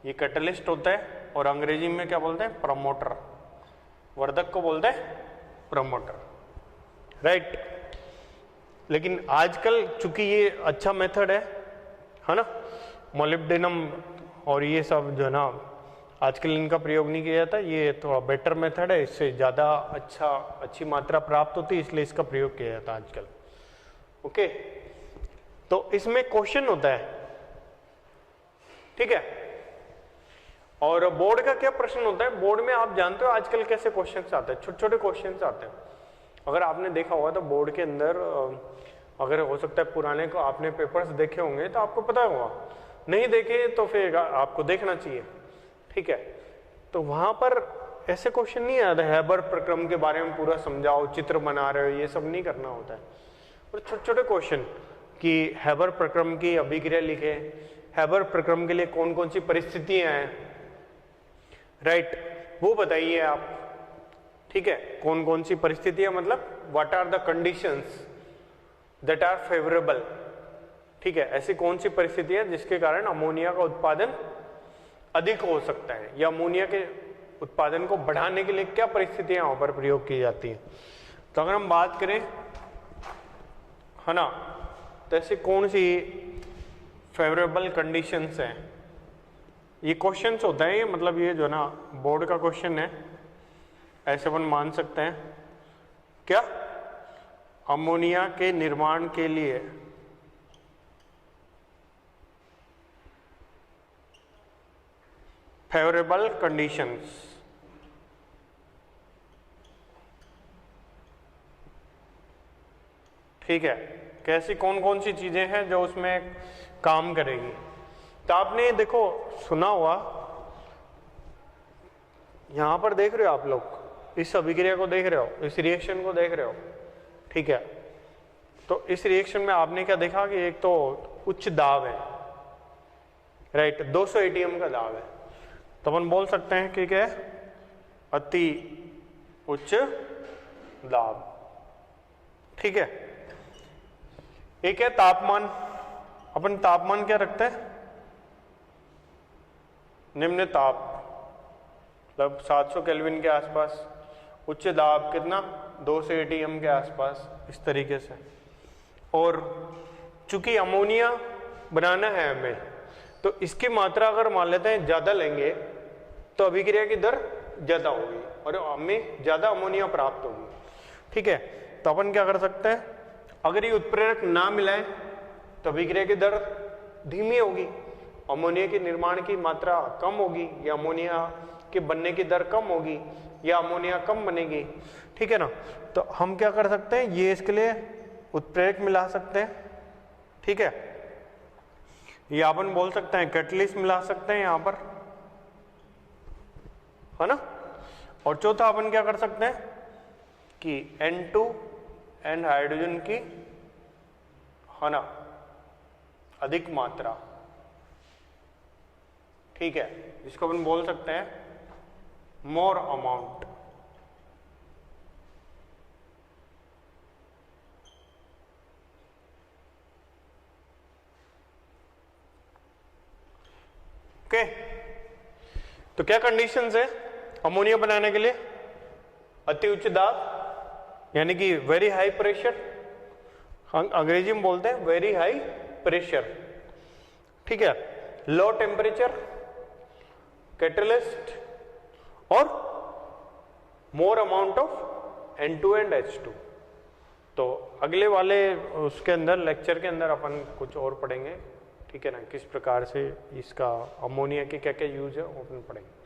ये कैटलिस्ट होता है, और अंग्रेजी में क्या बोलते हैं, प्रमोटर। वर्धक को बोलते हैं प्रमोटर, राइट। लेकिन आजकल चूंकि ये अच्छा मेथड है ना, मोलिब्डेनम और ये सब जो है ना, आजकल इनका प्रयोग नहीं किया जाता, ये थोड़ा बेटर मेथड है, इससे ज़्यादा अच्छी मात्रा प्राप्त होती है, इसलिए इसका प्रयोग किया जाता है आजकल। ओके, तो इसमें क्वेश्चन होता है, ठीक है। और बोर्ड का क्या प्रश्न होता है, बोर्ड में आप जानते हो आजकल कैसे क्वेश्चंस आते हैं, छोटे छोटे क्वेश्चंस आते हैं। अगर आपने देखा होगा तो बोर्ड के अंदर, अगर हो सकता है पुराने को आपने पेपर्स देखे होंगे तो आपको पता होगा, नहीं देखे तो फिर आपको देखना चाहिए। ठीक है, तो वहां पर ऐसे क्वेश्चन नहीं आता है, हैबर प्रक्रम के बारे में पूरा समझाओ, चित्र बना रहे हो, ये सब नहीं करना होता है। और छोटे छोटे क्वेश्चन कि हैबर प्रक्रम की अभिक्रिया लिखे, हैबर प्रक्रम के लिए कौन कौन सी परिस्थितियां हैं, राइट, वो बताइए आप। ठीक है, कौन कौन सी परिस्थितियां, मतलब what are the conditions that are favourable. ठीक है, ऐसी कौन सी परिस्थितियां जिसके कारण अमोनिया का उत्पादन अधिक हो सकता है, या अमोनिया के उत्पादन को बढ़ाने के लिए क्या परिस्थितियां वहां पर प्रयोग की जाती हैं। तो अगर हम बात करें, है ना, तो ऐसी कौन सी फेवरेबल कंडीशंस हैं, ये क्वेश्चंस होता है, ये मतलब ये जो ना बोर्ड का क्वेश्चन है, ऐसे अपन मान सकते हैं क्या, अमोनिया के निर्माण के लिए फेवरेबल कंडीशंस। ठीक है, कैसी कौन कौन सी चीजें हैं जो उसमें काम करेगी। तो आपने देखो सुना हुआ, यहां पर देख रहे हो आप लोग, इस अभिक्रिया को देख रहे हो, इस रिएक्शन को देख रहे हो। ठीक है, तो इस रिएक्शन में आपने क्या देखा कि एक तो उच्च दाब है, राइट, 200 एटीएम का दाब है, तो अपन बोल सकते हैं कि क्या है, अति उच्च दाब। ठीक है, एक है तापमान, अपन तापमान क्या रखते हैं, निम्न ताप, मतलब 700 केल्विन के आसपास, उच्च दाब कितना, 200 एटीएम के आसपास, इस तरीके से। और चूंकि अमोनिया बनाना है हमें, तो इसकी मात्रा अगर मान लेते हैं ज्यादा लेंगे तो अभिक्रिया की दर ज्यादा होगी और हमें ज्यादा अमोनिया प्राप्त होगी। ठीक है, तो अपन क्या कर सकते हैं, अगर ये उत्प्रेरक ना मिलाए तो अभिक्रिया की दर धीमी होगी, अमोनिया के निर्माण की मात्रा कम होगी, या अमोनिया के बनने की दर कम होगी, या अमोनिया कम बनेगी। ठीक है ना, तो हम क्या कर सकते हैं, ये इसके लिए उत्प्रेरक मिला सकते हैं। ठीक है, ये अपन बोल सकते हैं कैटलिस्ट मिला सकते हैं यहां पर, है ना। और चौथा अपन क्या कर सकते हैं कि N2 एंड हाइड्रोजन की, है ना, अधिक मात्रा। ठीक है, इसको अपन बोल सकते हैं मोर अमाउंट। ओके, तो क्या कंडीशंस है अमोनिया बनाने के लिए, अति उच्च दाब यानी कि वेरी हाई प्रेशर, अंग्रेजी में बोलते हैं वेरी हाई प्रेशर। ठीक है, लो टेम्परेचर, कैटलिस्ट, और more amount of N2 and H2। तो अगले वाले उसके अंदर लेक्चर के अंदर अपन कुछ और पढ़ेंगे। ठीक है ना, किस प्रकार से इसका अमोनिया के क्या क्या यूज है वो अपन पढ़ेंगे।